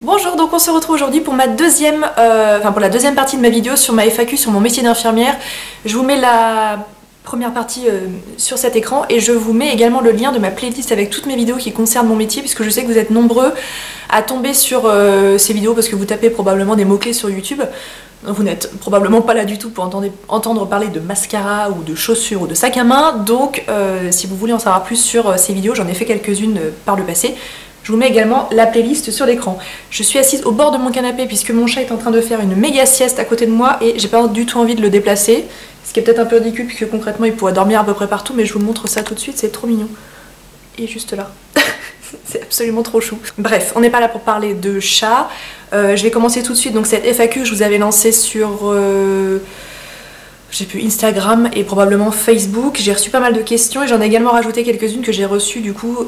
Bonjour, donc on se retrouve aujourd'hui pour ma pour la deuxième partie de ma vidéo sur ma FAQ sur mon métier d'infirmière. Je vous mets la première partie sur cet écran et je vous mets également le lien de ma playlist avec toutes mes vidéos qui concernent mon métier, puisque je sais que vous êtes nombreux à tomber sur ces vidéos parce que vous tapez probablement des mots-clés sur YouTube. Vous n'êtes probablement pas là du tout pour entendre parler de mascara ou de chaussures ou de sac à main, donc si vous voulez en savoir plus sur ces vidéos, j'en ai fait quelques-unes par le passé. Je vous mets également la playlist sur l'écran. Je suis assise au bord de mon canapé puisque mon chat est en train de faire une méga sieste à côté de moi et j'ai pas du tout envie de le déplacer. Ce qui est peut-être un peu ridicule puisque concrètement il pourrait dormir à peu près partout, mais je vous montre ça tout de suite, c'est trop mignon. Et juste là. C'est absolument trop chou. Bref, on n'est pas là pour parler de chat. Je vais commencer tout de suite. Donc cette FAQ que je vous avais lancée sur... j'ai pu Instagram et probablement Facebook. J'ai reçu pas mal de questions et j'en ai également rajouté quelques-unes que j'ai reçues du coup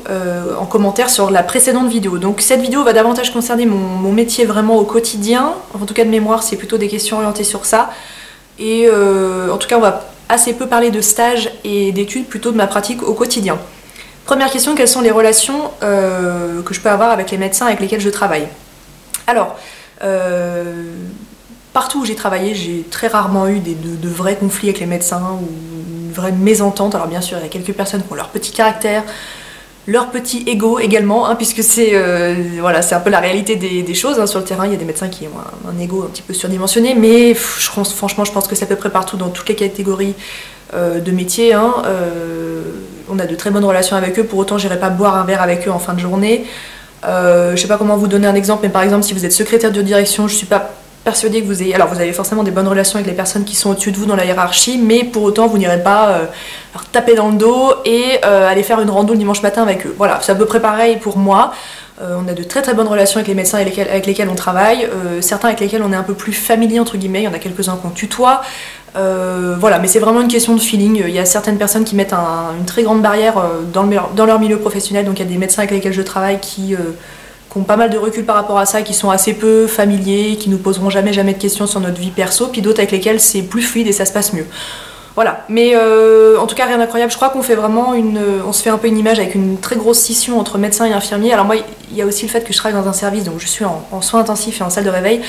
en commentaire sur la précédente vidéo. Donc cette vidéo va davantage concerner mon métier vraiment au quotidien. En tout cas de mémoire, c'est plutôt des questions orientées sur ça. Et en tout cas, on va assez peu parler de stage et d'études, plutôt de ma pratique au quotidien. Première question, quelles sont les relations que je peux avoir avec les médecins avec lesquels je travaille? Alors, partout où j'ai travaillé, j'ai très rarement eu de vrais conflits avec les médecins ou une vraie mésentente. Alors bien sûr, il y a quelques personnes qui ont leur petit caractère, leur petit ego également, hein, puisque c'est voilà, c'est un peu la réalité des choses. Hein, sur le terrain, il y a des médecins qui ont un ego un petit peu surdimensionné, mais franchement, je pense que c'est à peu près partout dans toutes les catégories de métiers. Hein, on a de très bonnes relations avec eux, pour autant j'irai pas boire un verre avec eux en fin de journée. Je sais pas comment vous donner un exemple, mais par exemple si vous êtes secrétaire de direction, je suis pas persuadée que vous ayez... Alors vous avez forcément des bonnes relations avec les personnes qui sont au-dessus de vous dans la hiérarchie, mais pour autant vous n'irez pas leur taper dans le dos et aller faire une rando le dimanche matin avec eux. Voilà, c'est à peu près pareil pour moi. On a de très bonnes relations avec les médecins avec lesquels on travaille, certains avec lesquels on est un peu plus familier entre guillemets, il y en a quelques-uns qu'on tutoie. Voilà, mais c'est vraiment une question de feeling. Il y a certaines personnes qui mettent une très grande barrière dans leur milieu professionnel, donc il y a des médecins avec lesquels je travaille qui ont pas mal de recul par rapport à ça, qui sont assez peu familiers, qui nous poseront jamais de questions sur notre vie perso, puis d'autres avec lesquels c'est plus fluide et ça se passe mieux. Voilà, mais en tout cas rien d'incroyable. Je crois qu'on fait vraiment on se fait un peu une image avec une très grosse scission entre médecins et infirmiers. Alors moi, il y a aussi le fait que je travaille dans un service, donc je suis en soins intensifs et en salle de réveil.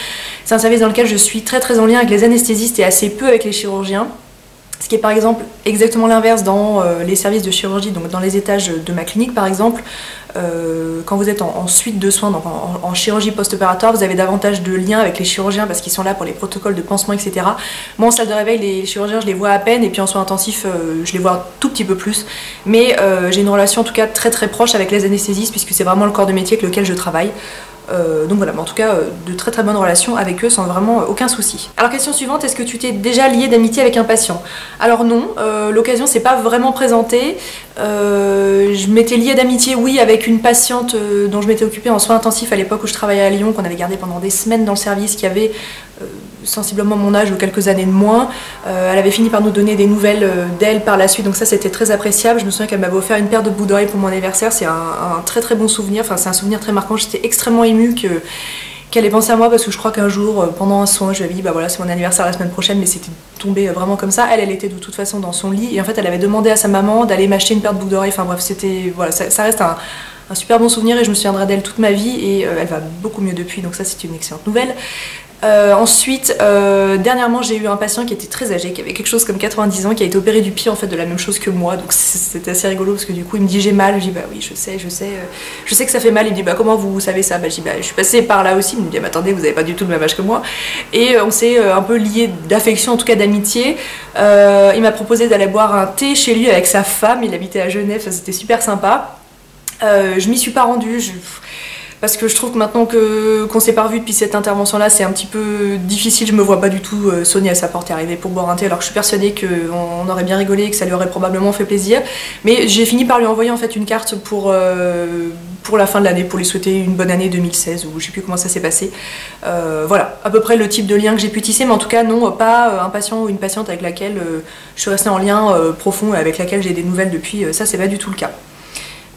C'est un service dans lequel je suis très en lien avec les anesthésistes et assez peu avec les chirurgiens. Ce qui est par exemple exactement l'inverse dans les services de chirurgie, donc dans les étages de ma clinique par exemple. Quand vous êtes en suite de soins, donc en chirurgie post-opératoire, vous avez davantage de liens avec les chirurgiens parce qu'ils sont là pour les protocoles de pansement, etc. Moi en salle de réveil, les chirurgiens je les vois à peine, et puis en soins intensifs je les vois un tout petit peu plus. Mais j'ai une relation en tout cas très proche avec les anesthésistes puisque c'est vraiment le corps de métier avec lequel je travaille. Donc voilà, mais en tout cas de très bonnes relations avec eux sans vraiment aucun souci. Alors question suivante, est-ce que tu t'es déjà lié d'amitié avec un patient? Alors non, l'occasion s'est pas vraiment présentée. Je m'étais liée d'amitié, oui, avec une patiente dont je m'étais occupée en soins intensifs à l'époque où je travaillais à Lyon, qu'on avait gardée pendant des semaines dans le service, qui avait sensiblement mon âge ou quelques années de moins. Elle avait fini par nous donner des nouvelles d'elle par la suite, donc ça c'était très appréciable. Je me souviens qu'elle m'avait offert une paire de boucles d'oreilles pour mon anniversaire, c'est un très bon souvenir, enfin c'est un souvenir très marquant. J'étais extrêmement émue qu'elle ait pensé à moi parce que je crois qu'un jour, pendant un soin, je lui avais dit bah voilà c'est mon anniversaire la semaine prochaine, mais c'était tombé vraiment comme ça. Elle était de toute façon dans son lit et en fait elle avait demandé à sa maman d'aller m'acheter une paire de boucles d'oreilles, enfin bref c'était, voilà, ça reste un super bon souvenir et je me souviendrai d'elle toute ma vie et elle va beaucoup mieux depuis, donc ça c'est une excellente nouvelle. Ensuite, dernièrement j'ai eu un patient qui était très âgé, qui avait quelque chose comme 90 ans, qui a été opéré du pied en fait de la même chose que moi, donc c'était assez rigolo parce que du coup il me dit j'ai mal, je dis bah oui je sais que ça fait mal, il me dit bah comment vous savez ça, bah je dis bah je suis passée par là aussi, il me dit bah attendez vous avez pas du tout le même âge que moi, et on s'est un peu liés d'affection, en tout cas d'amitié. Il m'a proposé d'aller boire un thé chez lui avec sa femme, il habitait à Genève, c'était super sympa. Je m'y suis pas rendue, parce que je trouve que maintenant qu'on s'est pas revu depuis cette intervention là, c'est un petit peu difficile, je me vois pas du tout sonner à sa porte et arriver pour boire un thé, alors que je suis persuadée qu'on aurait bien rigolé et que ça lui aurait probablement fait plaisir. Mais j'ai fini par lui envoyer en fait une carte pour la fin de l'année, pour lui souhaiter une bonne année 2016, ou je sais plus comment ça s'est passé. Voilà, à peu près le type de lien que j'ai pu tisser, mais en tout cas non, pas un patient ou une patiente avec laquelle je suis restée en lien profond et avec laquelle j'ai des nouvelles depuis, ça c'est pas du tout le cas.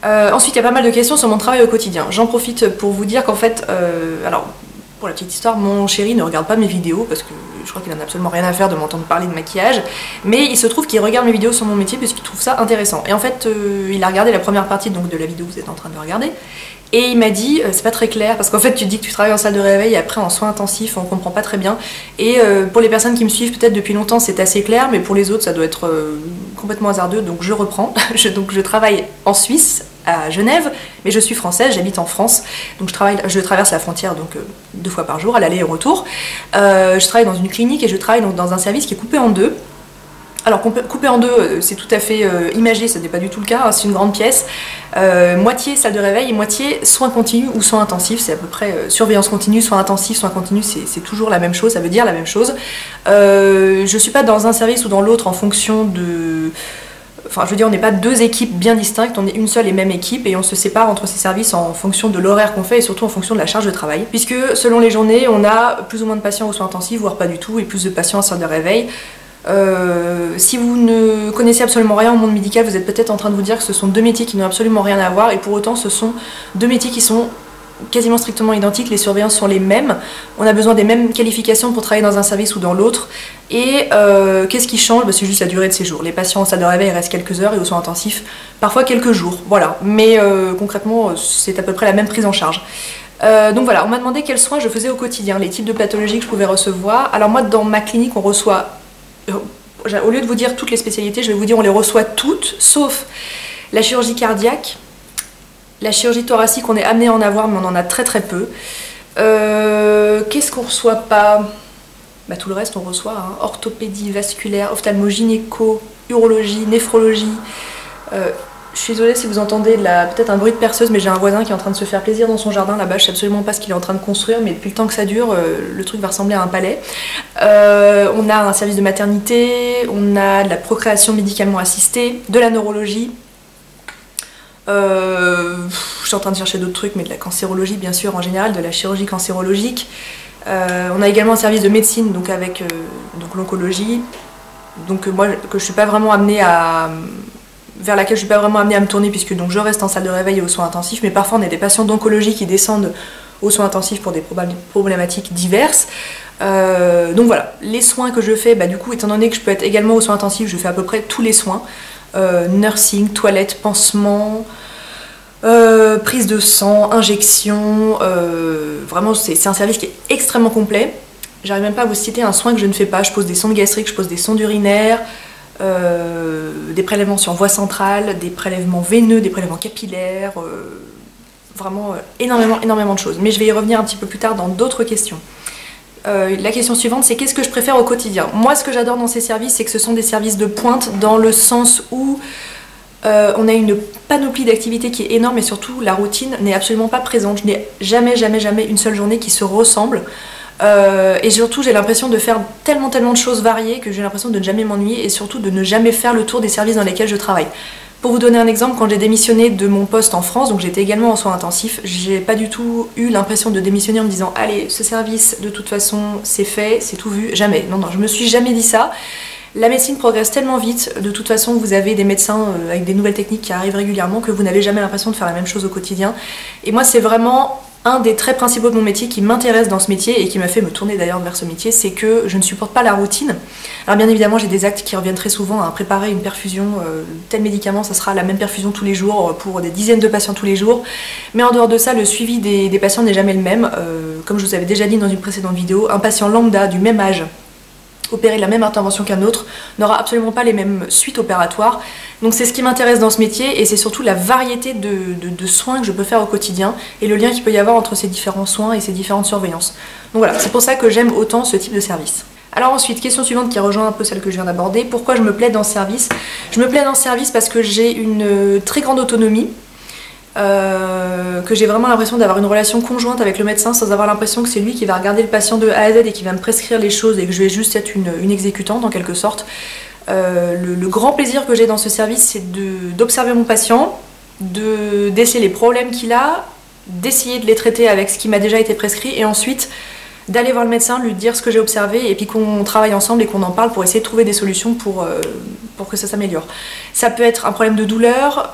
Ensuite, il y a pas mal de questions sur mon travail au quotidien. J'en profite pour vous dire qu'en fait, alors pour la petite histoire, mon chéri ne regarde pas mes vidéos parce que je crois qu'il en a absolument rien à faire de m'entendre parler de maquillage, mais il se trouve qu'il regarde mes vidéos sur mon métier parce qu'il trouve ça intéressant. Et en fait, il a regardé la première partie donc de la vidéo que vous êtes en train de regarder, Et il m'a dit, c'est pas très clair, parce qu'en fait tu dis que tu travailles en salle de réveil et après en soins intensifs, on comprend pas très bien. Et pour les personnes qui me suivent peut-être depuis longtemps c'est assez clair, mais pour les autres ça doit être complètement hasardeux, donc je reprends. Donc je travaille en Suisse, à Genève, mais je suis française, j'habite en France, donc je traverse la frontière donc 2 fois par jour, à l'aller et au retour. Je travaille dans une clinique et je travaille donc dans un service qui est coupé en deux. Alors coupé en deux, c'est tout à fait imagé, ce n'est pas du tout le cas, hein, c'est une grande pièce, moitié salle de réveil et moitié soins continus ou soins intensifs, c'est à peu près surveillance continue, soins intensifs, soins continus, c'est toujours la même chose, ça veut dire la même chose. Je ne suis pas dans un service ou dans l'autre en fonction de... Enfin, je veux dire, on n'est pas 2 équipes bien distinctes, on est une seule et même équipe et on se sépare entre ces services en fonction de l'horaire qu'on fait et surtout en fonction de la charge de travail. Puisque selon les journées, on a plus ou moins de patients aux soins intensifs, voire pas du tout, et plus de patients en salle de réveil. Si vous ne connaissez absolument rien au monde médical, vous êtes peut-être en train de vous dire que ce sont 2 métiers qui n'ont absolument rien à voir et pour autant ce sont 2 métiers qui sont quasiment strictement identiques, les surveillances sont les mêmes, on a besoin des mêmes qualifications pour travailler dans un service ou dans l'autre et qu'est-ce qui change? C'est juste la durée de séjour. Les patients en salle de réveil restent quelques heures et aux soins intensifs parfois quelques jours, voilà, mais concrètement c'est à peu près la même prise en charge. Donc voilà, on m'a demandé quels soins je faisais au quotidien, les types de pathologies que je pouvais recevoir. Alors moi dans ma clinique on reçoit, au lieu de vous dire toutes les spécialités, je vais vous dire on les reçoit toutes, sauf la chirurgie cardiaque, la chirurgie thoracique, on est amené à en avoir, mais on en a très très peu. Qu'est-ce qu'on reçoit pas? Tout le reste on reçoit, hein. Orthopédie, vasculaire, ophtalmo-gynéco, urologie, néphrologie. Je suis désolée si vous entendez peut-être un bruit de perceuse, mais j'ai un voisin qui est en train de se faire plaisir dans son jardin là-bas. Je sais absolument pas ce qu'il est en train de construire, mais depuis le temps que ça dure, le truc va ressembler à un palais. On a un service de maternité, on a de la procréation médicalement assistée, de la neurologie. Je suis en train de chercher d'autres trucs, mais de la cancérologie bien sûr en général, de la chirurgie cancérologique. On a également un service de médecine, donc avec donc l'oncologie, donc moi que je suis pas vraiment amenée à... vers laquelle je suis pas vraiment amenée à me tourner puisque donc je reste en salle de réveil et aux soins intensifs, mais parfois on a des patients d'oncologie qui descendent aux soins intensifs pour des problématiques diverses. Donc voilà, les soins que je fais, du coup étant donné que je peux être également aux soins intensifs, je fais à peu près tous les soins. Nursing, toilette, pansement, prise de sang, injection, vraiment c'est un service qui est extrêmement complet. J'arrive même pas à vous citer un soin que je ne fais pas. Je pose des sondes gastriques, je pose des sondes urinaires, des prélèvements sur voie centrale, des prélèvements veineux, des prélèvements capillaires, vraiment énormément de choses. Mais je vais y revenir un petit peu plus tard dans d'autres questions. La question suivante, c'est qu'est-ce que je préfère au quotidien? Moi, ce que j'adore dans ces services, c'est que ce sont des services de pointe dans le sens où on a une panoplie d'activités qui est énorme et surtout la routine n'est absolument pas présente. Je n'ai jamais une seule journée qui se ressemble. Et surtout, j'ai l'impression de faire tellement de choses variées que j'ai l'impression de ne jamais m'ennuyer et surtout de ne jamais faire le tour des services dans lesquels je travaille. Pour vous donner un exemple, quand j'ai démissionné de mon poste en France, donc j'étais également en soins intensifs, j'ai pas du tout eu l'impression de démissionner en me disant allez, ce service de toute façon c'est fait, c'est tout vu, jamais. Non, je me suis jamais dit ça. La médecine progresse tellement vite, de toute façon vous avez des médecins avec des nouvelles techniques qui arrivent régulièrement que vous n'avez jamais l'impression de faire la même chose au quotidien. Et moi c'est vraiment un des traits principaux de mon métier qui m'intéresse dans ce métier et qui m'a fait me tourner d'ailleurs vers ce métier, c'est que je ne supporte pas la routine. Alors bien évidemment j'ai des actes qui reviennent très souvent à préparer une perfusion, tel médicament ça sera la même perfusion tous les jours pour des dizaines de patients tous les jours, mais en dehors de ça le suivi des patients n'est jamais le même. Comme je vous avais déjà dit dans une précédente vidéo, un patient lambda du même âge opérer la même intervention qu'un autre n'aura absolument pas les mêmes suites opératoires. Donc c'est ce qui m'intéresse dans ce métier et c'est surtout la variété de soins que je peux faire au quotidien et le lien qu'il peut y avoir entre ces différents soins et ces différentes surveillances. Donc voilà, c'est pour ça que j'aime autant ce type de service. Alors ensuite, question suivante qui rejoint un peu celle que je viens d'aborder, pourquoi je me plais dans ce service? Je me plais dans ce service parce que j'ai une très grande autonomie, que j'ai vraiment l'impression d'avoir une relation conjointe avec le médecin sans avoir l'impression que c'est lui qui va regarder le patient de A à Z et qui va me prescrire les choses et que je vais juste être une exécutante en quelque sorte. Le grand plaisir que j'ai dans ce service, c'est d'observer mon patient, de déceler les problèmes qu'il a, d'essayer de les traiter avec ce qui m'a déjà été prescrit et ensuite d'aller voir le médecin, lui dire ce que j'ai observé et puis qu'on travaille ensemble et qu'on en parle pour essayer de trouver des solutions pour que ça s'améliore. Ça peut être un problème de douleur,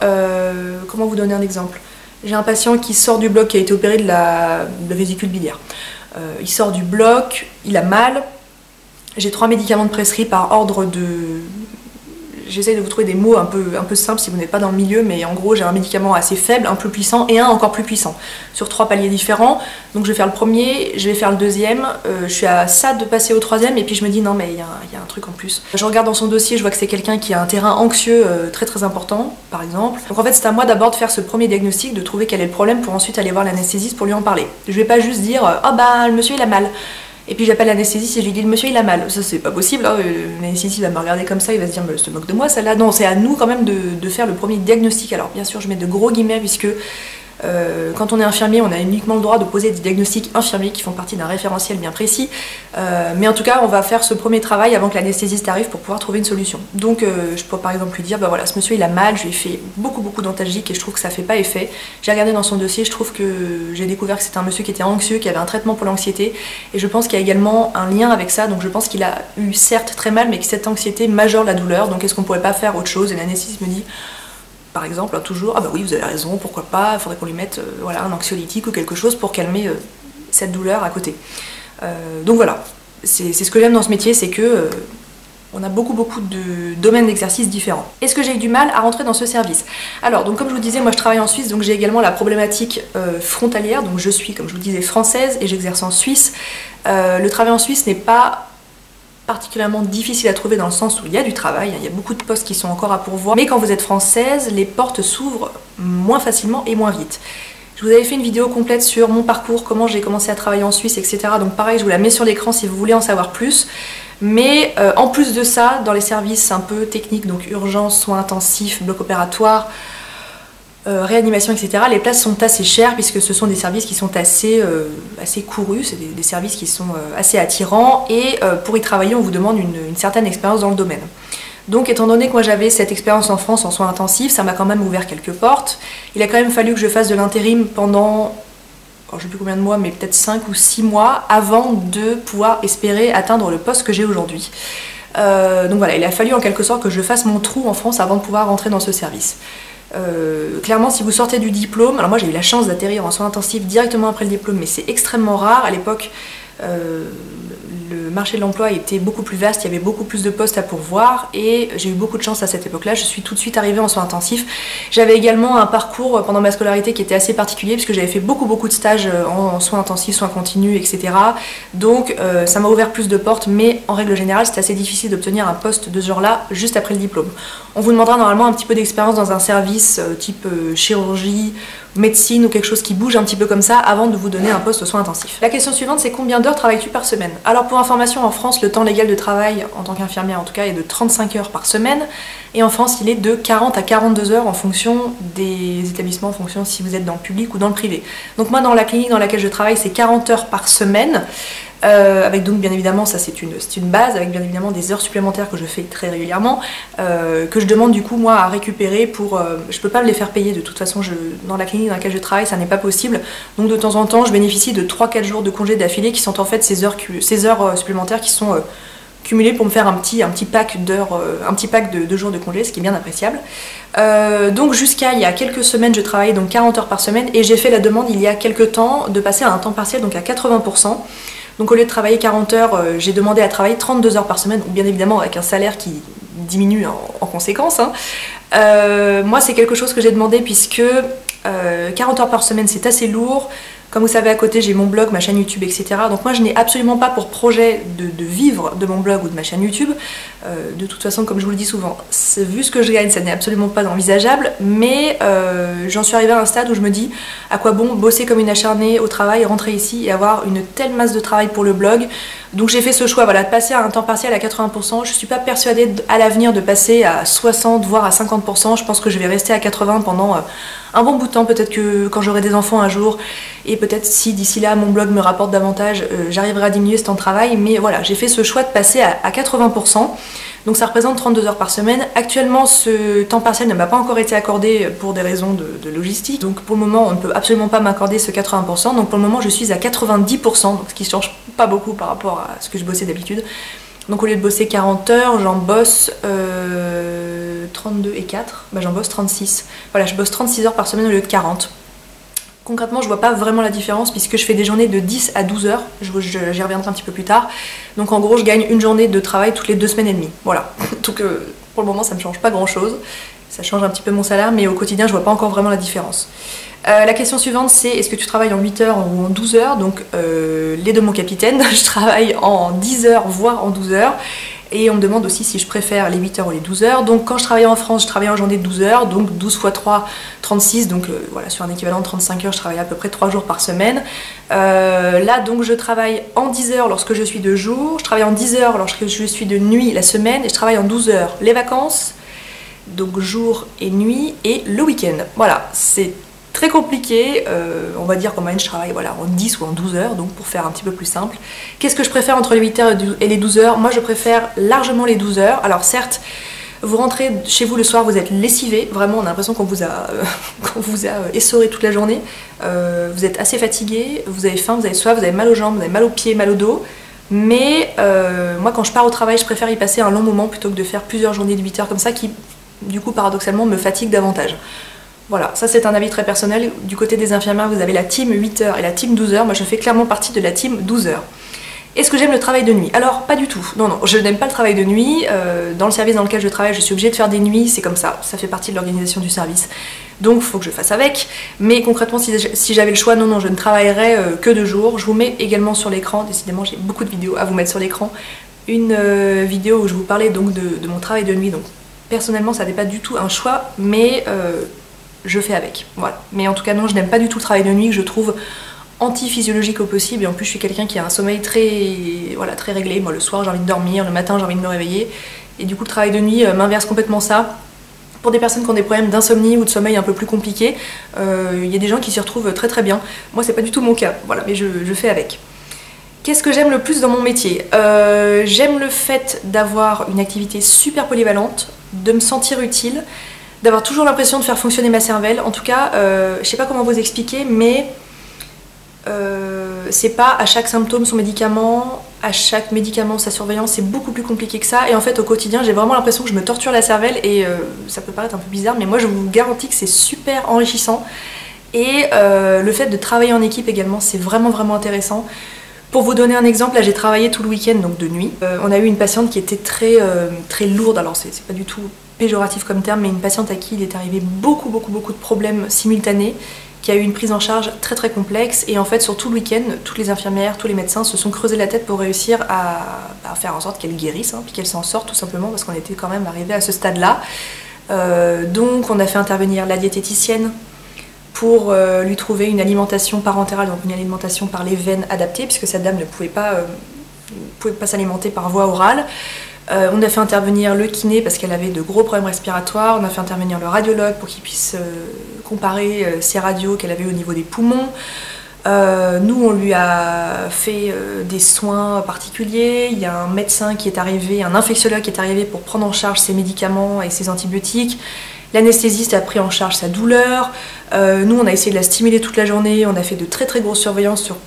comment vous donner un exemple? J'ai un patient qui sort du bloc, qui a été opéré de la vésicule biliaire. Il sort du bloc, il a mal, j'ai 3 médicaments de prescrit par ordre de... j'essaye de vous trouver des mots un peu simples si vous n'êtes pas dans le milieu, mais en gros j'ai un médicament assez faible, un peu puissant et un encore plus puissant, sur 3 paliers différents. Donc je vais faire le premier, je vais faire le deuxième, je suis à ça de passer au troisième, et puis je me dis non mais il y a un truc en plus. Je regarde dans son dossier, je vois que c'est quelqu'un qui a un terrain anxieux très important, par exemple. Donc en fait c'est à moi d'abord de faire ce premier diagnostic, de trouver quel est le problème pour ensuite aller voir l'anesthésiste pour lui en parler. Je vais pas juste dire oh bah le monsieur il a mal. Et puis j'appelle l'anesthésiste et je lui dis le monsieur il a mal. Ça c'est pas possible, hein. L'anesthésiste va me regarder comme ça, il va se dire mais elle se moque de moi celle-là. Non, c'est à nous quand même de faire le premier diagnostic. Alors bien sûr je mets de gros guillemets puisque quand on est infirmier, on a uniquement le droit de poser des diagnostics infirmiers qui font partie d'un référentiel bien précis. Mais en tout cas, on va faire ce premier travail avant que l'anesthésiste arrive pour pouvoir trouver une solution. Donc je peux par exemple lui dire, bah voilà, ce monsieur il a mal, je lui ai fait beaucoup d'antalgiques et je trouve que ça fait pas effet. J'ai regardé dans son dossier, je trouve que j'ai découvert que c'était un monsieur qui était anxieux, qui avait un traitement pour l'anxiété. Et je pense qu'il y a également un lien avec ça. Donc je pense qu'il a eu certes très mal, mais que cette anxiété majeure la douleur. Donc est-ce qu'on pourrait pas faire autre chose? Et l'anesthésiste me dit, par exemple, hein, toujours, ah bah oui vous avez raison, pourquoi pas, il faudrait qu'on lui mette voilà, un anxiolytique ou quelque chose pour calmer cette douleur à côté. Donc voilà, c'est ce que j'aime dans ce métier, c'est que on a beaucoup de domaines d'exercice différents. Est-ce que j'ai eu du mal à rentrer dans ce service? Alors, donc comme je vous disais, moi je travaille en Suisse, donc j'ai également la problématique frontalière, donc je suis, comme je vous disais, française et j'exerce en Suisse. Le travail en Suisse n'est pas particulièrement difficile à trouver dans le sens où il y a du travail, il y a beaucoup de postes qui sont encore à pourvoir, mais quand vous êtes française, les portes s'ouvrent moins facilement et moins vite. Je vous avais fait une vidéo complète sur mon parcours, comment j'ai commencé à travailler en Suisse, etc. Donc pareil, je vous la mets sur l'écran si vous voulez en savoir plus. Mais en plus de ça, dans les services un peu techniques, donc urgence, soins intensifs, bloc opératoire, réanimation, etc., les places sont assez chères puisque ce sont des services qui sont assez courus, c'est des services qui sont assez attirants et pour y travailler on vous demande une certaine expérience dans le domaine. Donc étant donné que moi j'avais cette expérience en France en soins intensifs, ça m'a quand même ouvert quelques portes. Il a quand même fallu que je fasse de l'intérim pendant, je ne sais plus combien de mois, mais peut-être 5 ou 6 mois avant de pouvoir espérer atteindre le poste que j'ai aujourd'hui. Donc voilà, il a fallu en quelque sorte que je fasse mon trou en France avant de pouvoir rentrer dans ce service. Clairement si vous sortez du diplôme, alors moi j'ai eu la chance d'atterrir en soins intensifs directement après le diplôme mais c'est extrêmement rare. À l'époque le marché de l'emploi était beaucoup plus vaste, il y avait beaucoup plus de postes à pourvoir et j'ai eu beaucoup de chance à cette époque-là, je suis tout de suite arrivée en soins intensifs. J'avais également un parcours pendant ma scolarité qui était assez particulier puisque j'avais fait beaucoup de stages en soins intensifs, soins continus, etc. Donc ça m'a ouvert plus de portes, mais en règle générale c'est assez difficile d'obtenir un poste de ce genre-là juste après le diplôme. On vous demandera normalement un petit peu d'expérience dans un service type chirurgie, médecine ou quelque chose qui bouge un petit peu comme ça avant de vous donner un poste aux soins intensifs. La question suivante c'est combien d'heures travailles-tu par semaine? Alors pour information, en France le temps légal de travail en tant qu'infirmière en tout cas est de 35 heures par semaine et en France il est de 40 à 42 heures en fonction des établissements, en fonction si vous êtes dans le public ou dans le privé. Donc moi dans la clinique dans laquelle je travaille c'est 40 heures par semaine. Avec donc bien évidemment, ça c'est une base, avec bien évidemment des heures supplémentaires que je fais très régulièrement, que je demande du coup moi à récupérer pour... je peux pas me les faire payer de toute façon, dans la clinique dans laquelle je travaille ça n'est pas possible, donc de temps en temps je bénéficie de 3-4 jours de congé d'affilée qui sont en fait ces heures supplémentaires qui sont cumulées pour me faire un petit pack d'heures, un petit pack de jours de congé, ce qui est bien appréciable. Donc jusqu'à il y a quelques semaines je travaillais donc 40 heures par semaine et j'ai fait la demande il y a quelques temps de passer à un temps partiel donc à 80%. Donc au lieu de travailler 40 heures, j'ai demandé à travailler 32 heures par semaine, bien évidemment avec un salaire qui diminue en conséquence. Hein. Moi c'est quelque chose que j'ai demandé puisque 40 heures par semaine c'est assez lourd. Comme vous savez à côté j'ai mon blog, ma chaîne YouTube, etc. Donc moi je n'ai absolument pas pour projet de vivre de mon blog ou de ma chaîne YouTube. De toute façon comme je vous le dis souvent, vu ce que je gagne ça n'est absolument pas envisageable. Mais j'en suis arrivée à un stade où je me dis à quoi bon bosser comme une acharnée au travail, rentrer ici et avoir une telle masse de travail pour le blog. Donc j'ai fait ce choix voilà, de passer à un temps partiel à 80%. Je ne suis pas persuadée à l'avenir de passer à 60 voire à 50%. Je pense que je vais rester à 80 pendant un bon bout de temps, peut-être que quand j'aurai des enfants un jour et peut-être si d'ici là mon blog me rapporte davantage, j'arriverai à diminuer ce temps de travail. Mais voilà, j'ai fait ce choix de passer à 80%. Donc ça représente 32 heures par semaine. Actuellement, ce temps partiel ne m'a pas encore été accordé pour des raisons de logistique. Donc pour le moment, on ne peut absolument pas m'accorder ce 80%. Donc pour le moment, je suis à 90%, donc ce qui ne change pas beaucoup par rapport à ce que je bossais d'habitude. Donc au lieu de bosser 40 heures, j'en bosse 32 et 4, bah, j'en bosse 36. Voilà, je bosse 36 heures par semaine au lieu de 40. Concrètement, je vois pas vraiment la différence puisque je fais des journées de 10 à 12 heures, j'y reviendrai un petit peu plus tard. Donc en gros, je gagne une journée de travail toutes les 2 semaines et demie. Voilà, donc Pour le moment, ça me change pas grand chose. Ça change un petit peu mon salaire, mais au quotidien, je vois pas encore vraiment la différence. La question suivante, c'est est-ce que tu travailles en 8 heures ou en 12 heures? Donc, les deux, mon capitaine, je travaille en 10 heures, voire en 12 heures. Et on me demande aussi si je préfère les 8 heures ou les 12 heures. Donc quand je travaillais en France, je travaillais en journée de 12 heures, donc 12 x 3, 36, donc voilà, sur un équivalent de 35 heures, je travaillais à peu près 3 jours par semaine. Là, donc je travaille en 10 heures lorsque je suis de jour, je travaille en 10 heures lorsque je suis de nuit la semaine, et je travaille en 12 heures les vacances, donc jour et nuit, et le week-end. Voilà, c'est très compliqué, on va dire qu'en moyenne je travaille voilà, en 10 ou en 12 heures, donc pour faire un petit peu plus simple. Qu'est-ce que je préfère entre les 8 heures et les 12 heures? Moi je préfère largement les 12 heures. Alors certes, vous rentrez chez vous le soir, vous êtes lessivé, vraiment on a l'impression qu'on vous a, essoré toute la journée, vous êtes assez fatigué, vous avez faim, vous avez soif, vous avez mal aux jambes, vous avez mal aux pieds, mal au dos. Mais moi quand je pars au travail, je préfère y passer un long moment plutôt que de faire plusieurs journées de 8 heures comme ça qui, du coup paradoxalement, me fatigue davantage. Voilà, ça c'est un avis très personnel. Du côté des infirmières, vous avez la team 8 heures et la team 12 heures. Moi je fais clairement partie de la team 12 heures. Est-ce que j'aime le travail de nuit? Alors pas du tout. Non, non, je n'aime pas le travail de nuit. Dans le service dans lequel je travaille, je suis obligée de faire des nuits, c'est comme ça fait partie de l'organisation du service. Donc il faut que je fasse avec. Mais concrètement, si j'avais le choix, non, non, je ne travaillerais que de jour. Je vous mets également sur l'écran, décidément j'ai beaucoup de vidéos à vous mettre sur l'écran, une vidéo où je vous parlais donc de mon travail de nuit. Donc personnellement, ça n'est pas du tout un choix, mais je fais avec, voilà. Mais en tout cas non, je n'aime pas du tout le travail de nuit, que je trouve anti-physiologique au possible, et en plus je suis quelqu'un qui a un sommeil très réglé. Moi le soir j'ai envie de dormir, le matin j'ai envie de me réveiller, et du coup le travail de nuit m'inverse complètement ça. Pour des personnes qui ont des problèmes d'insomnie ou de sommeil un peu plus compliqués, il y a des gens qui s'y retrouvent très très bien. Moi c'est pas du tout mon cas, voilà, mais je fais avec. Qu'est-ce que j'aime le plus dans mon métier? J'aime le fait d'avoir une activité super polyvalente, de me sentir utile, d'avoir toujours l'impression de faire fonctionner ma cervelle. En tout cas, je sais pas comment vous expliquer, mais c'est pas à chaque symptôme son médicament, à chaque médicament sa surveillance, c'est beaucoup plus compliqué que ça. Et en fait, au quotidien, j'ai vraiment l'impression que je me torture la cervelle, et ça peut paraître un peu bizarre, mais moi je vous garantis que c'est super enrichissant. Et le fait de travailler en équipe également, c'est vraiment vraiment intéressant. Pour vous donner un exemple, là j'ai travaillé tout le week-end, donc de nuit. On a eu une patiente qui était très lourde, alors c'est pas du tout péjoratif comme terme, mais une patiente à qui il est arrivé beaucoup de problèmes simultanés, qui a eu une prise en charge très très complexe, et en fait sur tout le week-end, toutes les infirmières, tous les médecins se sont creusés la tête pour réussir à faire en sorte qu'elle guérisse, hein, puis qu'elle s'en sorte tout simplement, parce qu'on était quand même arrivé à ce stade-là. Donc on a fait intervenir la diététicienne pour lui trouver une alimentation parentérale, donc une alimentation par les veines adaptée, puisque cette dame ne pouvait pas s'alimenter par voie orale. On a fait intervenir le kiné parce qu'elle avait de gros problèmes respiratoires, on a fait intervenir le radiologue pour qu'il puisse comparer ses radios qu'elle avait au niveau des poumons. Nous on lui a fait des soins particuliers, il y a un médecin qui est arrivé, un infectiologue qui est arrivé pour prendre en charge ses médicaments et ses antibiotiques. L'anesthésiste a pris en charge sa douleur. Nous on a essayé de la stimuler toute la journée, on a fait de très grosses surveillances sur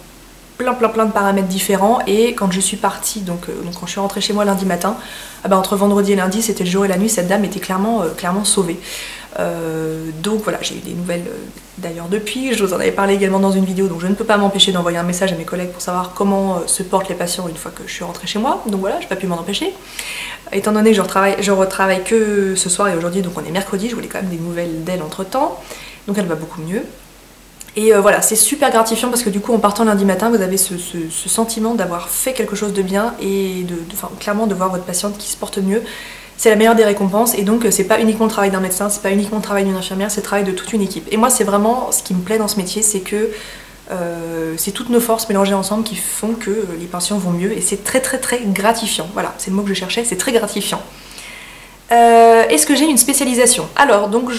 plein de paramètres différents, et quand je suis partie, donc quand je suis rentrée chez moi lundi matin, entre vendredi et lundi, c'était le jour et la nuit, cette dame était clairement sauvée. Donc voilà, j'ai eu des nouvelles d'ailleurs depuis, je vous en avais parlé également dans une vidéo, donc je ne peux pas m'empêcher d'envoyer un message à mes collègues pour savoir comment se portent les patients une fois que je suis rentrée chez moi, donc voilà, je n'ai pas pu m'en empêcher. Étant donné que je retravaille que ce soir et aujourd'hui, donc on est mercredi, je voulais quand même des nouvelles d'elle entre temps, donc elle va beaucoup mieux. Et voilà, c'est super gratifiant parce que du coup en partant lundi matin, vous avez ce sentiment d'avoir fait quelque chose de bien, et clairement de voir votre patiente qui se porte mieux. C'est la meilleure des récompenses, et donc c'est pas uniquement le travail d'un médecin, c'est pas uniquement le travail d'une infirmière, c'est le travail de toute une équipe. Et moi c'est vraiment ce qui me plaît dans ce métier, c'est que c'est toutes nos forces mélangées ensemble qui font que les patients vont mieux, et c'est très gratifiant. Voilà, c'est le mot que je cherchais, c'est très gratifiant. Est-ce que j'ai une spécialisation? Alors, donc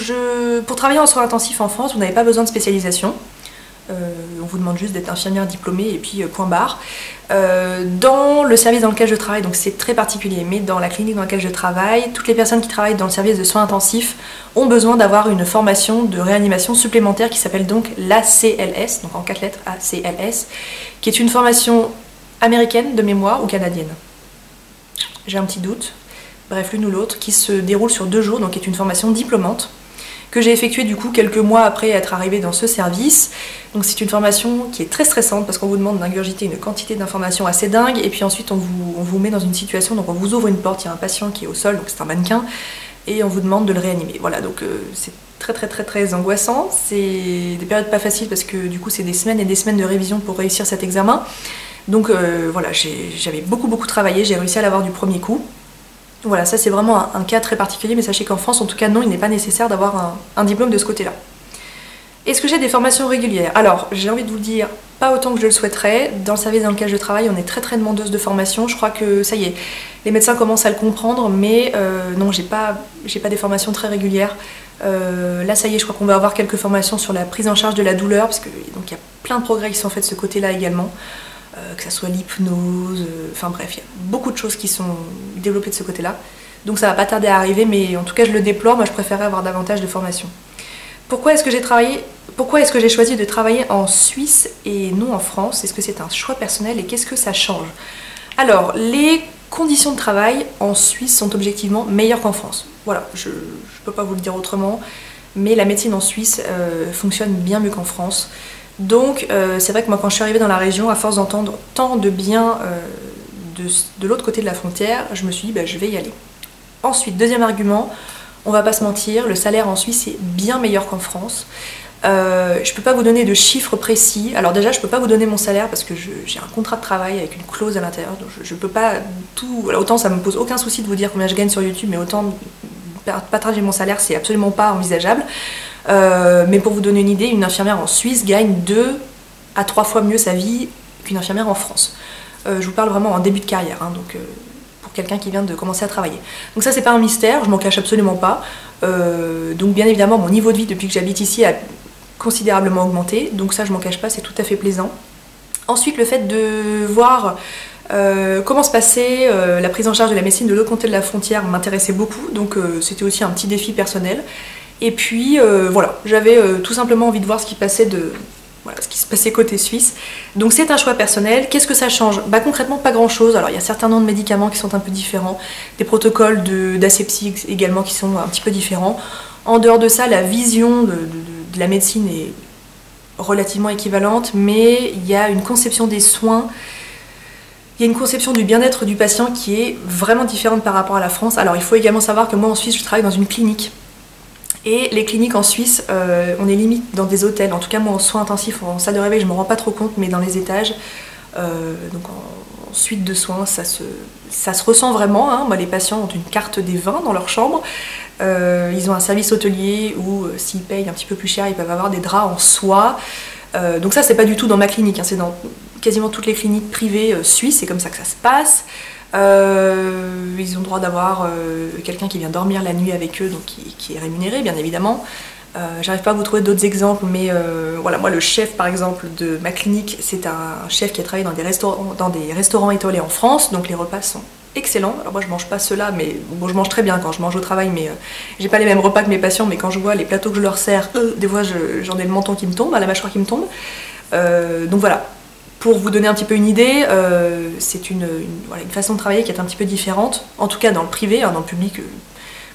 pour travailler en soins intensifs en France, vous n'avez pas besoin de spécialisation. On vous demande juste d'être infirmière diplômée, et puis point barre. Dans le service dans lequel je travaille, donc c'est très particulier, mais dans la clinique dans laquelle je travaille, toutes les personnes qui travaillent dans le service de soins intensifs ont besoin d'avoir une formation de réanimation supplémentaire qui s'appelle donc l'ACLS, donc en 4 lettres ACLS, qui est une formation américaine de mémoire ou canadienne. J'ai un petit doute. Bref, l'une ou l'autre, qui se déroule sur 2 jours, donc est une formation diplômante, que j'ai effectuée du coup quelques mois après être arrivée dans ce service. Donc c'est une formation qui est très stressante parce qu'on vous demande d'ingurgiter une quantité d'informations assez dingue et puis ensuite on vous met dans une situation, donc on vous ouvre une porte, il y a un patient qui est au sol, donc c'est un mannequin, et on vous demande de le réanimer. Voilà, donc c'est très angoissant, c'est des périodes pas faciles parce que du coup c'est des semaines et des semaines de révision pour réussir cet examen. Donc voilà, j'avais beaucoup travaillé, j'ai réussi à l'avoir du premier coup. Voilà, ça c'est vraiment un cas très particulier, mais sachez qu'en France, en tout cas non, il n'est pas nécessaire d'avoir un diplôme de ce côté-là. Est-ce que j'ai des formations régulières? Alors, j'ai envie de vous le dire, pas autant que je le souhaiterais. Dans le service dans lequel je travaille, on est très demandeuse de formation. Je crois que ça y est, les médecins commencent à le comprendre, mais non, j'ai pas des formations très régulières. Là, ça y est, je crois qu'on va avoir quelques formations sur la prise en charge de la douleur, parce que donc il y a plein de progrès qui sont faits de ce côté-là également. Que ça soit l'hypnose, enfin bref, il y a beaucoup de choses qui sont développées de ce côté-là. Donc ça va pas tarder à arriver, mais en tout cas je le déplore, moi je préférais avoir davantage de formation. Pourquoi est-ce que j'ai choisi de travailler en Suisse et non en France? Est-ce que c'est un choix personnel et qu'est-ce que ça change? Alors, les conditions de travail en Suisse sont objectivement meilleures qu'en France. Voilà, je peux pas vous le dire autrement, mais la médecine en Suisse fonctionne bien mieux qu'en France. Donc c'est vrai que moi quand je suis arrivée dans la région, à force d'entendre tant de bien de l'autre côté de la frontière, je me suis dit bah, je vais y aller. Ensuite, deuxième argument, on va pas se mentir, le salaire en Suisse est bien meilleur qu'en France. Je peux pas vous donner de chiffres précis. Alors déjà je peux pas vous donner mon salaire parce que j'ai un contrat de travail avec une clause à l'intérieur, donc je peux pas tout... Autant ça me pose aucun souci de vous dire combien je gagne sur YouTube, mais autant partager mon salaire c'est absolument pas envisageable. Mais pour vous donner une idée, une infirmière en Suisse gagne 2 à 3 fois mieux sa vie qu'une infirmière en France. Je vous parle vraiment en début de carrière, hein, donc pour quelqu'un qui vient de commencer à travailler. Donc ça c'est pas un mystère, je m'en cache absolument pas. Donc bien évidemment mon niveau de vie depuis que j'habite ici a considérablement augmenté, donc ça je m'en cache pas, c'est tout à fait plaisant. Ensuite le fait de voir comment se passait la prise en charge de la médecine de l'autre côté de la frontière m'intéressait beaucoup, donc c'était aussi un petit défi personnel. Et puis voilà, j'avais tout simplement envie de voir ce qui se passait côté suisse. Donc c'est un choix personnel. Qu'est-ce que ça change? Bah concrètement pas grand chose. Alors il y a certains noms de médicaments qui sont un peu différents, des protocoles d'asepsie également qui sont un petit peu différents. En dehors de ça, la vision de la médecine est relativement équivalente, mais il y a une conception des soins, il y a une conception du bien-être du patient qui est vraiment différente par rapport à la France. Alors il faut également savoir que moi en Suisse je travaille dans une clinique. Et les cliniques en Suisse, on est limite dans des hôtels. En tout cas, moi, en soins intensifs, en salle de réveil, je me rends pas trop compte, mais dans les étages, donc en suite de soins, ça se ressent vraiment. Hein. Moi, les patients ont une carte des vins dans leur chambre. Ils ont un service hôtelier où, s'ils payent un petit peu plus cher, ils peuvent avoir des draps en soie. Donc ça, c'est pas du tout dans ma clinique. Hein. C'est dans quasiment toutes les cliniques privées suisses. C'est comme ça que ça se passe. Ils ont le droit d'avoir quelqu'un qui vient dormir la nuit avec eux, donc qui est rémunéré bien évidemment. J'arrive pas à vous trouver d'autres exemples, mais voilà, moi le chef par exemple de ma clinique, c'est un chef qui a travaillé dans des restaurants étoilés en France, donc les repas sont excellents. Alors moi je mange pas ceux-là, mais bon je mange très bien quand je mange au travail, mais j'ai pas les mêmes repas que mes patients, mais quand je vois les plateaux que je leur sers, des fois j'en ai le menton qui me tombe, la mâchoire qui me tombe. Donc voilà. Pour vous donner un petit peu une idée, c'est une façon de travailler qui est un petit peu différente, en tout cas dans le privé, hein, dans le public,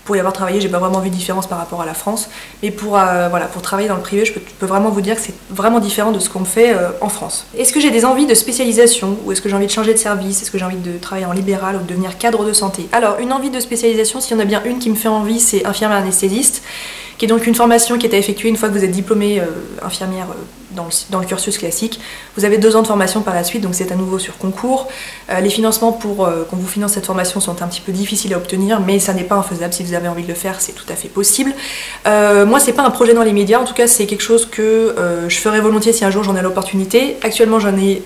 pour y avoir travaillé, j'ai pas vraiment vu de différence par rapport à la France, mais pour travailler dans le privé, je peux vraiment vous dire que c'est vraiment différent de ce qu'on fait en France. Est-ce que j'ai des envies de spécialisation, ou est-ce que j'ai envie de changer de service, est-ce que j'ai envie de travailler en libéral ou de devenir cadre de santé? Alors, une envie de spécialisation, s'il y en a bien une qui me fait envie, c'est infirmière anesthésiste, qui est donc une formation qui est à effectuer une fois que vous êtes diplômée infirmière dans le cursus classique. Vous avez 2 ans de formation par la suite, donc c'est à nouveau sur concours. Les financements pour qu'on vous finance cette formation sont un petit peu difficiles à obtenir, mais ça n'est pas infaisable. Si vous avez envie de le faire, c'est tout à fait possible. Moi, c'est pas un projet dans les médias, en tout cas c'est quelque chose que je ferais volontiers si un jour j'en ai l'opportunité. Actuellement, j'en ai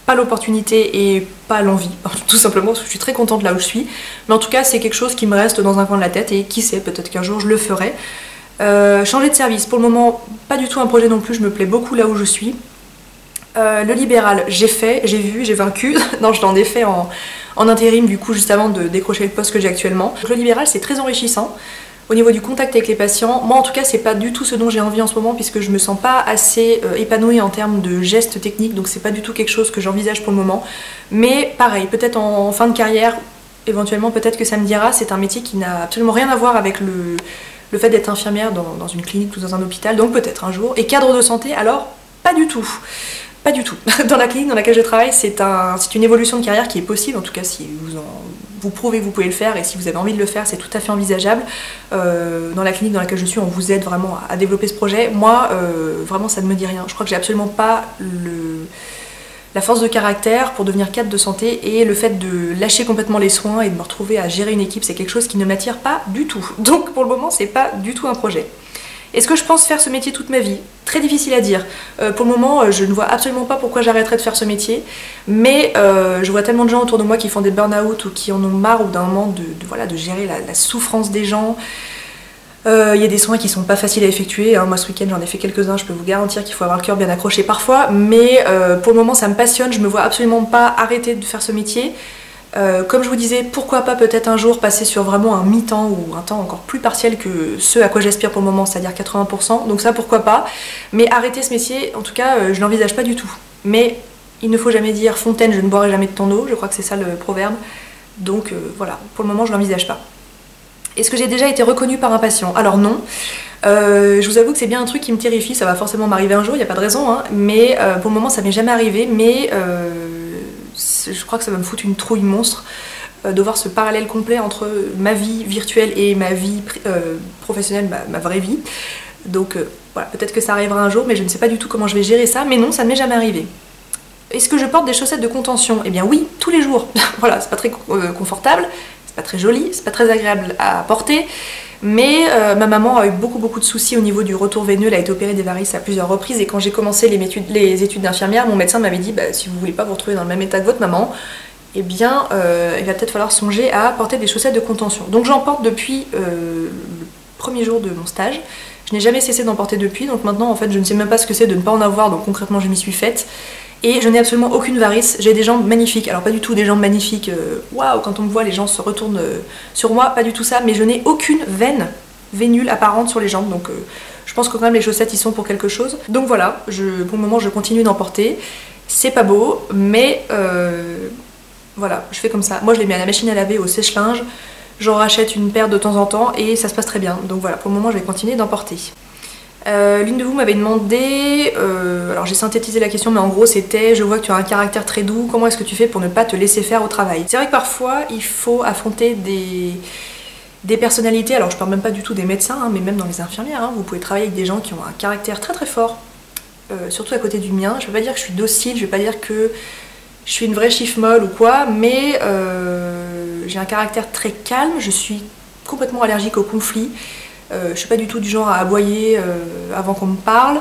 pas l'opportunité et pas l'envie, tout simplement parce que je suis très contente là où je suis. Mais en tout cas, c'est quelque chose qui me reste dans un coin de la tête et qui sait, peut-être qu'un jour je le ferai. Changer de service, pour le moment, pas du tout un projet non plus, je me plais beaucoup là où je suis. Le libéral, j'ai fait, j'ai vu, j'ai vaincu. Non, je l'en ai fait en intérim du coup juste avant de décrocher le poste que j'ai actuellement. Le libéral, c'est très enrichissant au niveau du contact avec les patients. Moi en tout cas, c'est pas du tout ce dont j'ai envie en ce moment puisque je me sens pas assez épanouie en termes de gestes techniques, donc c'est pas du tout quelque chose que j'envisage pour le moment. Mais pareil, peut-être en fin de carrière, éventuellement peut-être que ça me dira, c'est un métier qui n'a absolument rien à voir avec le le fait d'être infirmière dans une clinique ou dans un hôpital, donc peut-être un jour. Et cadre de santé, alors pas du tout. Pas du tout. Dans la clinique dans laquelle je travaille, c'est une évolution de carrière qui est possible, en tout cas si vous prouvez que vous pouvez le faire et si vous avez envie de le faire, c'est tout à fait envisageable. Dans la clinique dans laquelle je suis, on vous aide vraiment à développer ce projet. Moi, vraiment, ça ne me dit rien. Je crois que j'ai absolument pas la force de caractère pour devenir cadre de santé, et le fait de lâcher complètement les soins et de me retrouver à gérer une équipe, c'est quelque chose qui ne m'attire pas du tout. Donc pour le moment, c'est pas du tout un projet. Est-ce que je pense faire ce métier toute ma vie? Très difficile à dire. Pour le moment, je ne vois absolument pas pourquoi j'arrêterais de faire ce métier, mais je vois tellement de gens autour de moi qui font des burn-out ou qui en ont marre au bout d'un moment de gérer la souffrance des gens. Il y a des soins qui sont pas faciles à effectuer, hein. Moi ce week-end j'en ai fait quelques-uns, je peux vous garantir qu'il faut avoir le cœur bien accroché parfois, mais pour le moment ça me passionne, je me vois absolument pas arrêter de faire ce métier. Comme je vous disais, pourquoi pas peut-être un jour passer sur vraiment un mi-temps ou un temps encore plus partiel que ce à quoi j'aspire pour le moment, c'est-à-dire 80%, donc ça pourquoi pas, mais arrêter ce métier, en tout cas, je l'envisage pas du tout. Mais il ne faut jamais dire Fontaine, je ne boirai jamais de ton eau, je crois que c'est ça le proverbe, donc voilà, pour le moment je l'envisage pas. Est-ce que j'ai déjà été reconnue par un patient? Alors non. Je vous avoue que c'est bien un truc qui me terrifie, ça va forcément m'arriver un jour, il n'y a pas de raison, hein, mais pour le moment ça m'est jamais arrivé, mais je crois que ça va me foutre une trouille monstre de voir ce parallèle complet entre ma vie virtuelle et ma vie professionnelle, ma vraie vie. Donc voilà, peut-être que ça arrivera un jour, mais je ne sais pas du tout comment je vais gérer ça, mais non, ça ne m'est jamais arrivé. Est-ce que je porte des chaussettes de contention? Eh bien oui, tous les jours. Voilà, c'est pas très confortable, c'est pas très joli, c'est pas très agréable à porter, mais ma maman a eu beaucoup de soucis au niveau du retour veineux, elle a été opérée des varices à plusieurs reprises, et quand j'ai commencé les études d'infirmière, mon médecin m'avait dit bah, si vous voulez pas vous retrouver dans le même état que votre maman, eh bien il va peut-être falloir songer à porter des chaussettes de contention. Donc j'en porte depuis le premier jour de mon stage, je n'ai jamais cessé d'en porter depuis, donc maintenant en fait je ne sais même pas ce que c'est de ne pas en avoir, donc concrètement je m'y suis faite. Et je n'ai absolument aucune varice, j'ai des jambes magnifiques, alors pas du tout des jambes magnifiques, waouh, quand on me voit les gens se retournent sur moi, pas du tout ça, mais je n'ai aucune vénule apparente sur les jambes, donc je pense que quand même les chaussettes y sont pour quelque chose. Donc voilà, pour le moment je continue d'en porter, c'est pas beau, mais voilà, je fais comme ça. Moi je les mets à la machine à laver, au sèche-linge, j'en rachète une paire de temps en temps et ça se passe très bien, donc voilà, pour le moment je vais continuer d'en porter. L'une de vous m'avait demandé, alors j'ai synthétisé la question mais en gros c'était je vois que tu as un caractère très doux, comment est-ce que tu fais pour ne pas te laisser faire au travail? C'est vrai que parfois il faut affronter des personnalités, alors je parle même pas du tout des médecins, hein, mais même dans les infirmières, hein, vous pouvez travailler avec des gens qui ont un caractère très fort, surtout à côté du mien. Je vais pas dire que je suis docile, je vais pas dire que je suis une vraie chiffre molle ou quoi, mais j'ai un caractère très calme, je suis complètement allergique au conflit. Je suis pas du tout du genre à aboyer avant qu'on me parle,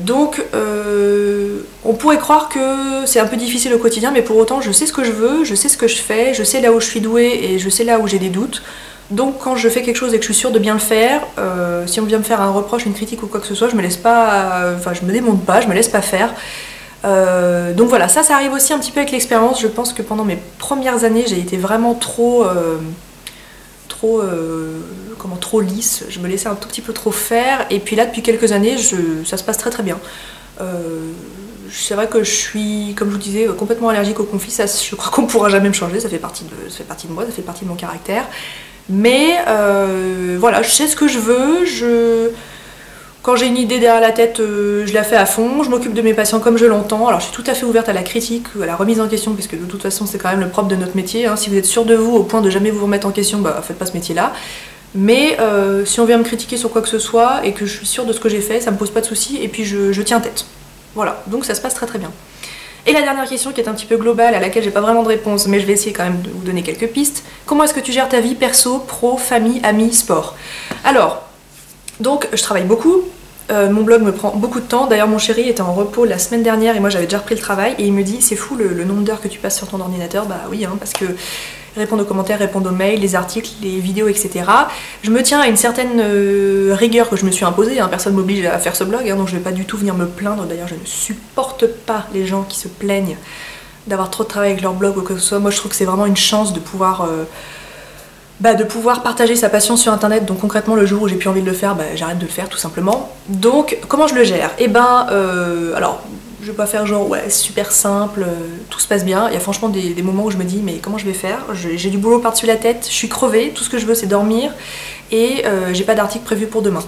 donc on pourrait croire que c'est un peu difficile au quotidien, mais pour autant je sais ce que je veux, je sais ce que je fais, je sais là où je suis douée et je sais là où j'ai des doutes. Donc quand je fais quelque chose et que je suis sûre de bien le faire, si on vient me faire un reproche, une critique ou quoi que ce soit, je me laisse pas, enfin je me démonte pas, je me laisse pas faire. Donc voilà, ça arrive aussi un petit peu avec l'expérience. Je pense que pendant mes premières années j'ai été vraiment trop lisse, je me laissais un tout petit peu trop faire, et puis là depuis quelques années ça se passe très bien. C'est vrai que je suis, comme je vous disais, complètement allergique au conflit, ça je crois qu'on pourra jamais me changer, ça fait partie de moi, ça fait partie de mon caractère, mais voilà, je sais ce que je veux, quand j'ai une idée derrière la tête, je la fais à fond, je m'occupe de mes patients comme je l'entends. Alors je suis tout à fait ouverte à la critique, à la remise en question, parce que de toute façon c'est quand même le propre de notre métier, hein. Si vous êtes sûr de vous au point de jamais vous remettre en question, bah faites pas ce métier-là. Mais si on vient me critiquer sur quoi que ce soit et que je suis sûre de ce que j'ai fait, ça me pose pas de soucis et puis je tiens tête. Voilà, donc ça se passe très bien. Et la dernière question qui est un petit peu globale, à laquelle j'ai pas vraiment de réponse, mais je vais essayer quand même de vous donner quelques pistes. Comment est-ce que tu gères ta vie perso, pro, famille, amis, sport? Alors, donc je travaille beaucoup, mon blog me prend beaucoup de temps. D'ailleurs mon chéri était en repos la semaine dernière et moi j'avais déjà repris le travail, et il me dit c'est fou le nombre d'heures que tu passes sur ton ordinateur. Bah oui, hein, parce que répondre aux commentaires, répondre aux mails, les articles, les vidéos, etc. Je me tiens à une certaine rigueur que je me suis imposée, hein. Personne ne m'oblige à faire ce blog, hein, donc je vais pas du tout venir me plaindre. D'ailleurs je ne supporte pas les gens qui se plaignent d'avoir trop de travail avec leur blog ou quoi que ce soit. Moi je trouve que c'est vraiment une chance de pouvoir partager sa passion sur internet. Donc concrètement le jour où j'ai plus envie de le faire, j'arrête de le faire tout simplement. Donc comment je le gère? Eh ben alors je vais pas faire genre ouais super simple, tout se passe bien. Il y a franchement des moments où je me dis mais comment je vais faire, j'ai du boulot par-dessus la tête, je suis crevée, tout ce que je veux c'est dormir et j'ai pas d'article prévu pour demain.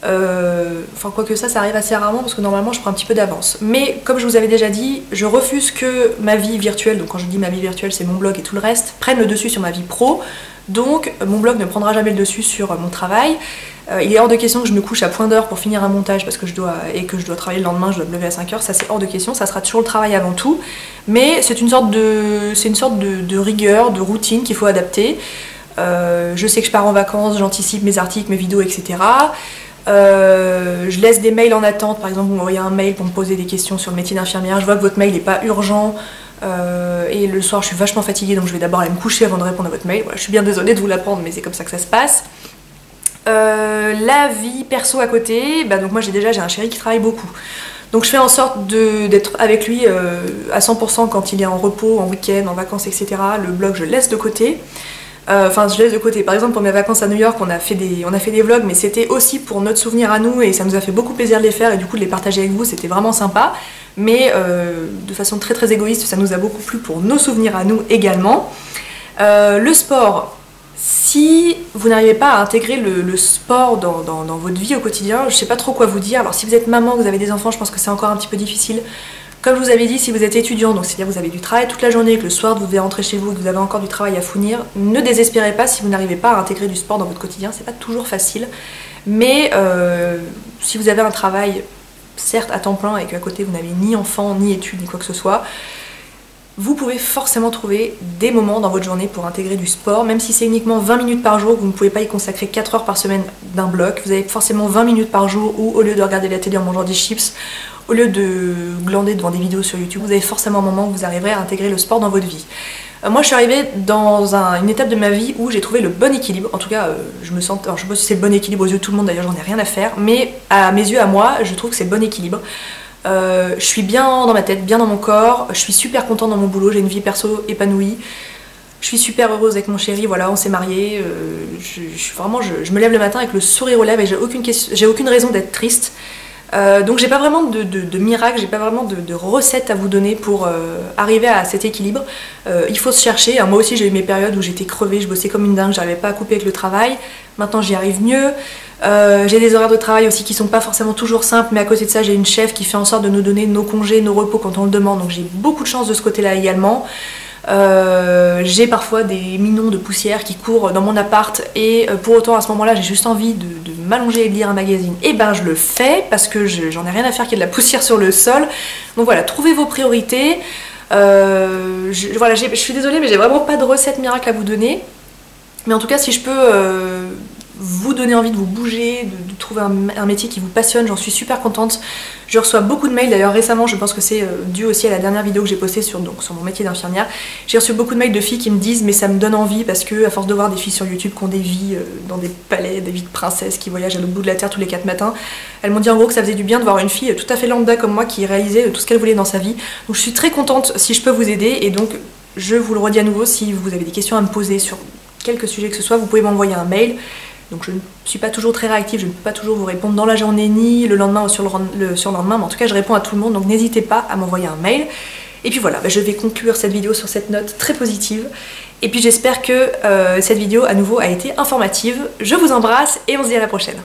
Enfin quoique ça arrive assez rarement parce que normalement je prends un petit peu d'avance. Mais comme je vous avais déjà dit, je refuse que ma vie virtuelle, donc quand je dis ma vie virtuelle c'est mon blog et tout le reste, prenne le dessus sur ma vie pro. Donc mon blog ne prendra jamais le dessus sur mon travail. Il est hors de question que je me couche à point d'heure pour finir un montage parce que je dois travailler le lendemain, je dois me lever à 5 h, ça c'est hors de question, ça sera toujours le travail avant tout. Mais c'est une sorte de rigueur, de routine qu'il faut adapter. Je sais que je pars en vacances, j'anticipe mes articles, mes vidéos, etc. Je laisse des mails en attente, par exemple vous m'envoyez un mail pour me poser des questions sur le métier d'infirmière, je vois que votre mail n'est pas urgent et le soir je suis vachement fatiguée donc je vais d'abord aller me coucher avant de répondre à votre mail. Voilà, je suis bien désolée de vous l'apprendre mais c'est comme ça que ça se passe. La vie perso à côté, donc moi j'ai un chéri qui travaille beaucoup. Donc je fais en sorte d'être avec lui à 100% quand il est en repos, en week-end, en vacances, etc. Le blog je laisse de côté. Enfin je laisse de côté, par exemple pour mes vacances à New York on a fait des vlogs mais c'était aussi pour notre souvenir à nous et ça nous a fait beaucoup plaisir de les faire et du coup de les partager avec vous c'était vraiment sympa mais de façon très très égoïste ça nous a beaucoup plu pour nos souvenirs à nous également. Le sport, si vous n'arrivez pas à intégrer le sport dans votre vie au quotidien, je sais pas trop quoi vous dire. Alors si vous êtes maman, que vous avez des enfants, je pense que c'est encore un petit peu difficile. Comme je vous avais dit, si vous êtes étudiant, donc c'est-à-dire que vous avez du travail toute la journée, que le soir vous devez rentrer chez vous, que vous avez encore du travail à fournir, ne désespérez pas si vous n'arrivez pas à intégrer du sport dans votre quotidien, c'est pas toujours facile. Mais si vous avez un travail, certes à temps plein, et qu'à côté vous n'avez ni enfant, ni études, ni quoi que ce soit, vous pouvez forcément trouver des moments dans votre journée pour intégrer du sport, même si c'est uniquement 20 minutes par jour, vous ne pouvez pas y consacrer 4 heures par semaine d'un bloc, vous avez forcément 20 minutes par jour où au lieu de regarder la télé en mangeant des chips, au lieu de glander devant des vidéos sur YouTube, vous avez forcément un moment où vous arriverez à intégrer le sport dans votre vie. Moi je suis arrivée dans une étape de ma vie où j'ai trouvé le bon équilibre, en tout cas je me sens, alors je sais pas si c'est le bon équilibre aux yeux de tout le monde d'ailleurs j'en ai rien à faire, mais à mes yeux à moi je trouve que c'est le bon équilibre. Je suis bien dans ma tête, bien dans mon corps, je suis super contente dans mon boulot, j'ai une vie perso épanouie, je suis super heureuse avec mon chéri, voilà, on s'est mariés, je me lève le matin avec le sourire aux lèvres et j'ai aucune raison d'être triste. Donc j'ai pas vraiment de miracle, j'ai pas vraiment de recette à vous donner pour arriver à cet équilibre. Il faut se chercher, moi aussi j'ai eu mes périodes où j'étais crevée, je bossais comme une dingue, j'arrivais pas à couper avec le travail, maintenant j'y arrive mieux. J'ai des horaires de travail aussi qui sont pas forcément toujours simples, mais à côté de ça j'ai une chef qui fait en sorte de nous donner nos congés, nos repos quand on le demande, donc j'ai beaucoup de chance de ce côté-là également. J'ai parfois des minons de poussière qui courent dans mon appart et pour autant à ce moment-là j'ai juste envie de m'allonger et de lire un magazine, et ben je le fais parce que j'en ai rien à faire qu'il y ait de la poussière sur le sol. Donc voilà, trouvez vos priorités. Voilà, je suis désolée mais j'ai vraiment pas de recette miracle à vous donner, mais en tout cas si je peux vous donner envie de vous bouger, de trouver un métier qui vous passionne, j'en suis super contente. Je reçois beaucoup de mails, d'ailleurs récemment, je pense que c'est dû aussi à la dernière vidéo que j'ai postée sur mon métier d'infirmière. J'ai reçu beaucoup de mails de filles qui me disent mais ça me donne envie parce que à force de voir des filles sur YouTube qui ont des vies dans des palais, des vies de princesses qui voyagent à l'autre bout de la terre tous les 4 matins, elles m'ont dit en gros que ça faisait du bien de voir une fille tout à fait lambda comme moi qui réalisait tout ce qu'elle voulait dans sa vie. Donc je suis très contente si je peux vous aider et donc je vous le redis à nouveau, si vous avez des questions à me poser sur quelque sujet que ce soit, vous pouvez m'envoyer un mail. Donc je ne suis pas toujours très réactive, je ne peux pas toujours vous répondre dans la journée ni le lendemain ou sur le surlendemain, mais en tout cas je réponds à tout le monde, donc n'hésitez pas à m'envoyer un mail. Et puis voilà, je vais conclure cette vidéo sur cette note très positive. Et puis j'espère que cette vidéo à nouveau a été informative. Je vous embrasse et on se dit à la prochaine.